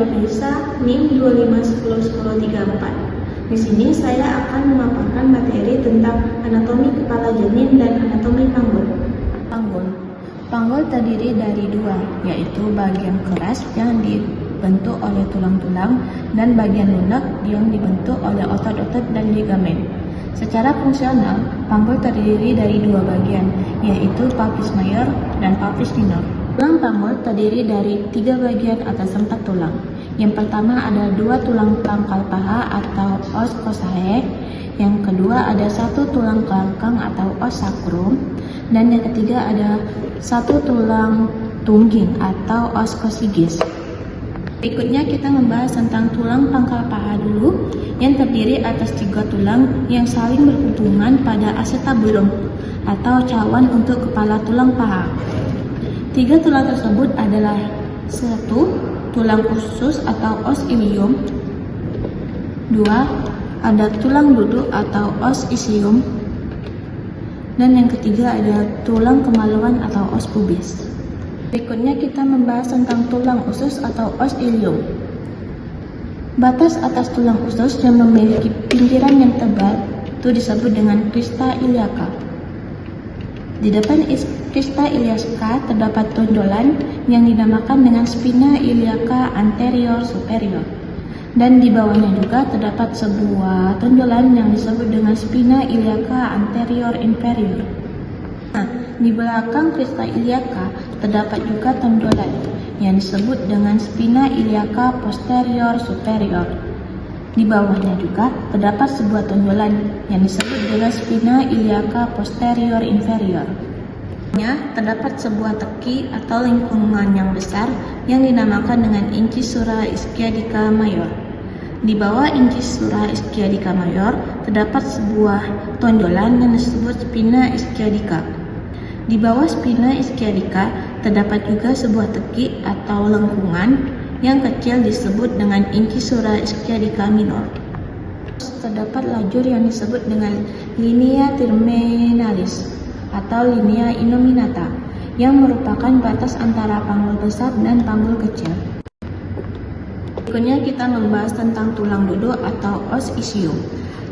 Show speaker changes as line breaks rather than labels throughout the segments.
Nafisa NIM 25101034. Di sini saya akan memaparkan materi tentang anatomi kepala janin dan anatomi panggul. Panggul terdiri dari dua, yaitu bagian keras yang dibentuk oleh tulang-tulang dan bagian lunak yang dibentuk oleh otot-otot dan ligamen. Secara fungsional, panggul terdiri dari dua bagian, yaitu pelvis major dan pelvis minor. Tulang panggul terdiri dari tiga bagian atas 4 tulang. Yang pertama ada 2 tulang pangkal paha atau os coccygeus. Yang kedua ada 1 tulang kelangkang atau os sacrum. Dan yang ketiga ada 1 tulang tungging atau os coccygeus. Berikutnya kita membahas tentang tulang pangkal paha dulu, yang terdiri atas 3 tulang yang saling berhubungan pada acetabulum atau cawan untuk kepala tulang paha. 3 tulang tersebut adalah 1. Tulang usus atau os ilium. 2. Ada tulang duduk atau os ischium. Dan yang ketiga ada tulang kemaluan atau os pubis. Berikutnya kita membahas tentang tulang usus atau os ilium. Batas atas tulang usus yang memiliki pinggiran yang tebal itu disebut dengan crista iliaca. Di depan crista iliaca terdapat tonjolan yang dinamakan dengan spina iliaca anterior superior. Dan di bawahnya juga terdapat sebuah tonjolan yang disebut dengan spina iliaca anterior inferior. Nah, di belakang crista iliaca terdapat juga tonjolan yang disebut dengan spina iliaca posterior superior. Di bawahnya juga terdapat sebuah tonjolan yang disebut dengan spina iliaca posterior inferior. Terdapat sebuah teki atau lingkungan yang besar yang dinamakan dengan incisura ischiadica major. Di bawah incisura ischiadica major terdapat sebuah tonjolan yang disebut spina ischiadica. Di bawah spina ischiadica terdapat juga sebuah teki atau lengkungan yang kecil disebut dengan incisura ischiadica minor. Terdapat lajur yang disebut dengan linea terminalis atau linea innominata yang merupakan batas antara panggul besar dan panggul kecil. Berikutnya kita membahas tentang tulang duduk atau os ischium.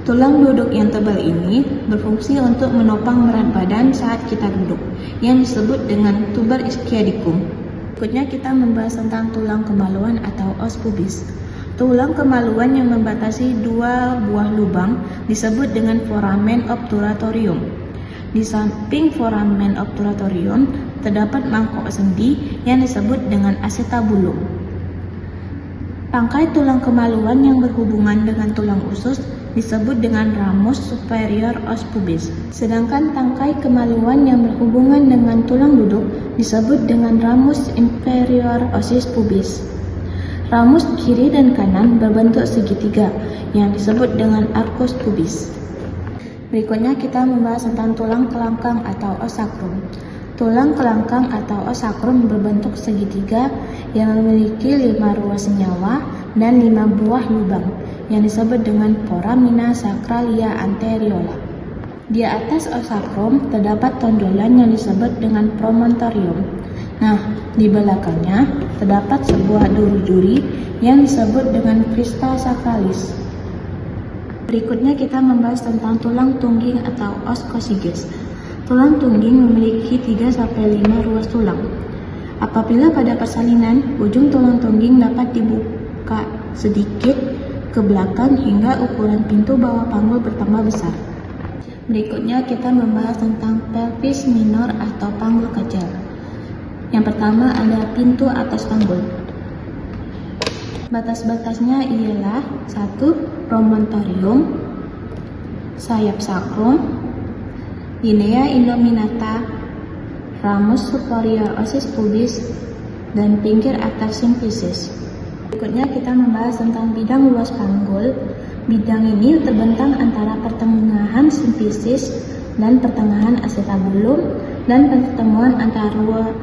Tulang duduk yang tebal ini berfungsi untuk menopang berat badan saat kita duduk, yang disebut dengan tuber ischiadicum. Berikutnya kita membahas tentang tulang kemaluan atau os pubis. Tulang kemaluan yang membatasi 2 buah lubang disebut dengan foramen obturatorium. Di samping foramen obturatorium terdapat mangkok sendi yang disebut dengan acetabulum. Pangkai tulang kemaluan yang berhubungan dengan tulang usus disebut dengan ramus superior os pubis. Sedangkan tangkai kemaluan yang berhubungan dengan tulang duduk disebut dengan ramus inferior osis pubis. Ramus kiri dan kanan berbentuk segitiga yang disebut dengan arcus pubis. Berikutnya kita membahas tentang tulang kelangkang atau os sacrum. Tulang kelangkang atau os sacrum berbentuk segitiga yang memiliki 5 ruas senyawa dan 5 buah lubang yang disebut dengan foramina sacralia anteriola. Di atas os sacrum terdapat tonjolan yang disebut dengan promontorium. Nah, di belakangnya terdapat sebuah duri-duri yang disebut dengan crista sacralis. Berikutnya kita membahas tentang tulang tungging atau os coccygeus. Tulang tungging memiliki 3-5 ruas tulang. Apabila pada persalinan, ujung tulang tungging dapat dibuka sedikit ke belakang hingga ukuran pintu bawah panggul bertambah besar. Berikutnya kita membahas tentang pelvis minor atau panggul kecil. Yang pertama ada pintu atas panggul. Batas-batasnya ialah 1. Promontorium, sayap sacrum, linea innominata, ramus superior osis pubis, dan pinggir atas symphysis. Berikutnya kita membahas tentang bidang luas panggul. Bidang ini terbentang antara pertengahan symphysis dan pertengahan acetabulum dan pertemuan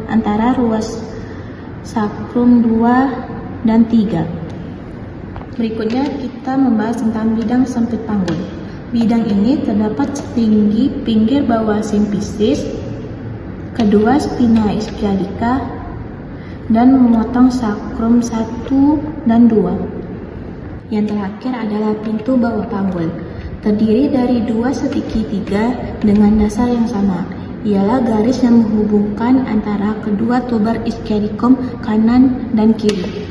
antara ruas sacrum 2 dan 3. Berikutnya kita membahas tentang bidang sempit panggul. Bidang ini terdapat setinggi pinggir bawah symphysis, kedua spina ischiadica, dan memotong sakrum 1 dan 2. Yang terakhir adalah pintu bawah panggul. Terdiri dari 2 segitiga dengan dasar yang sama, ialah garis yang menghubungkan antara kedua tubar iskedikum kanan dan kiri.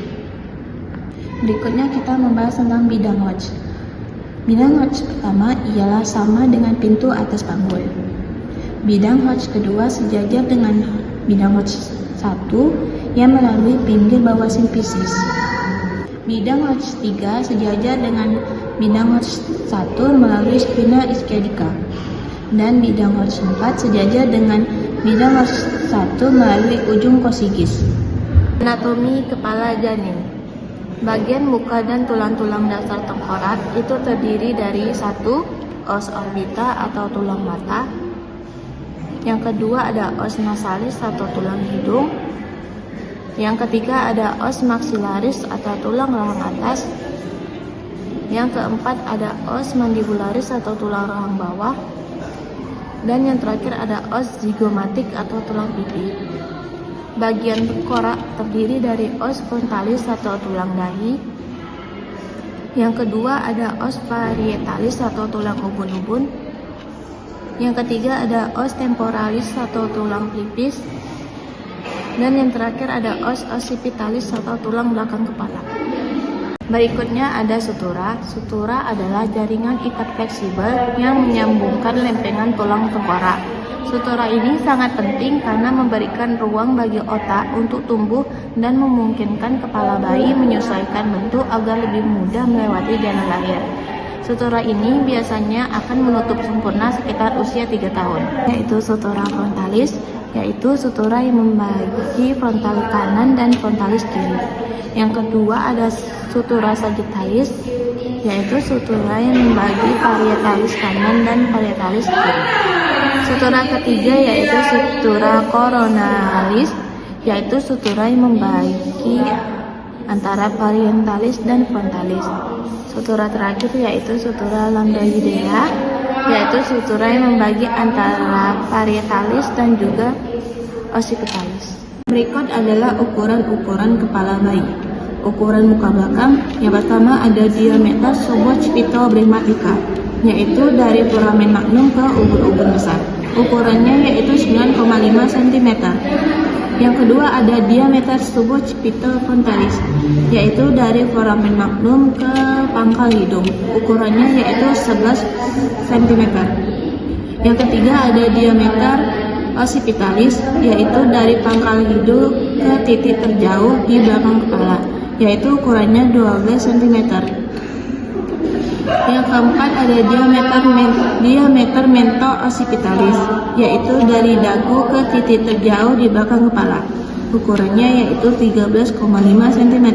Berikutnya kita membahas tentang bidang lodge. Bidang lodge pertama ialah sama dengan pintu atas panggul. Bidang lodge kedua sejajar dengan bidang lodge 1 yang melalui pinggir bawah simpisis. Bidang lodge 3 sejajar dengan bidang lodge 1 melalui spina iskedica. Dan bidang lodge 4 sejajar dengan bidang lodge 1 melalui ujung kosigis. Anatomi kepala janin. Bagian muka dan tulang-tulang dasar tengkorak itu terdiri dari 1. Os orbita atau tulang mata. Yang kedua ada os nasalis atau tulang hidung. Yang ketiga ada os maxillaris atau tulang rahang atas. Yang keempat ada os mandibularis atau tulang rahang bawah. Dan yang terakhir ada os zigomatik atau tulang pipi. Bagian tengkorak terdiri dari os frontalis atau tulang dahi. Yang kedua ada os parietalis atau tulang ubun-ubun. Yang ketiga ada os temporalis atau tulang pelipis. Dan yang terakhir ada os occipitalis atau tulang belakang kepala. Berikutnya ada sutura. Sutura adalah jaringan ikat fleksibel yang menyambungkan lempengan tulang tengkorak. Sutura ini sangat penting karena memberikan ruang bagi otak untuk tumbuh dan memungkinkan kepala bayi menyesuaikan bentuk agar lebih mudah melewati jalan lahir. Sutura ini biasanya akan menutup sempurna sekitar usia 3 tahun, yaitu sutura frontalis, yaitu sutura yang membagi frontalis kanan dan frontalis kiri. Yang kedua ada sutura sagittalis, yaitu sutura yang membagi parietalis kanan dan parietalis kiri. Sutura ketiga yaitu sutura coronalis, yaitu sutura yang membagi antara parietalis dan frontalis. Sutura terakhir yaitu sutura lambdoidea, yaitu sutura yang membagi antara parietalis dan juga occipitalis. Berikut adalah ukuran-ukuran kepala bayi. Ukuran muka belakang, yang pertama ada diameter suboccipitobregmatica, yaitu dari foramen magnum ke ubun-ubun besar. Ukurannya yaitu 9,5 cm. Yang kedua ada diameter suboccipitofrontalis, yaitu dari foramen magnum ke pangkal hidung. Ukurannya yaitu 11 cm. Yang ketiga ada diameter occipitalis, yaitu dari pangkal hidung ke titik terjauh di belakang kepala, yaitu ukurannya 12 cm. Yang keempat ada diameter mento-occipitalis, yaitu dari dagu ke titik terjauh di belakang kepala. Ukurannya yaitu 13,5 cm.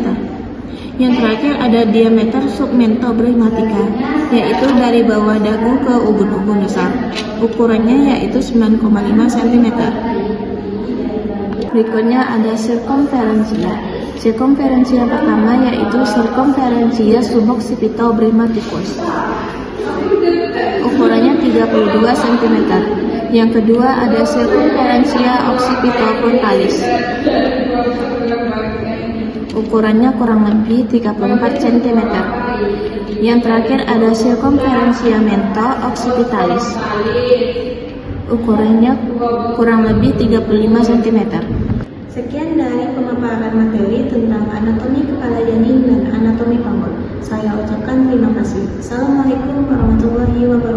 Yang terakhir ada diameter submentobregmatica, yaitu dari bawah dagu ke ubun-ubun besar. Ukurannya yaitu 9,5 cm. Berikutnya ada sirkumferensia. Sirkumferensia pertama yaitu sirkumferensia suboccipitobregmaticus. Ukurannya 32 cm. Yang kedua ada sirkumferensia occipitofrontalis. Ukurannya kurang lebih 34 cm. Yang terakhir ada sirkumferensia mento-occipitalis. Ukurannya kurang lebih 35 cm. Sekian dari pemaparan materi tentang anatomi kepala janin dan anatomi panggul. Saya ucapkan terima kasih. Assalamualaikum warahmatullahi wabarakatuh.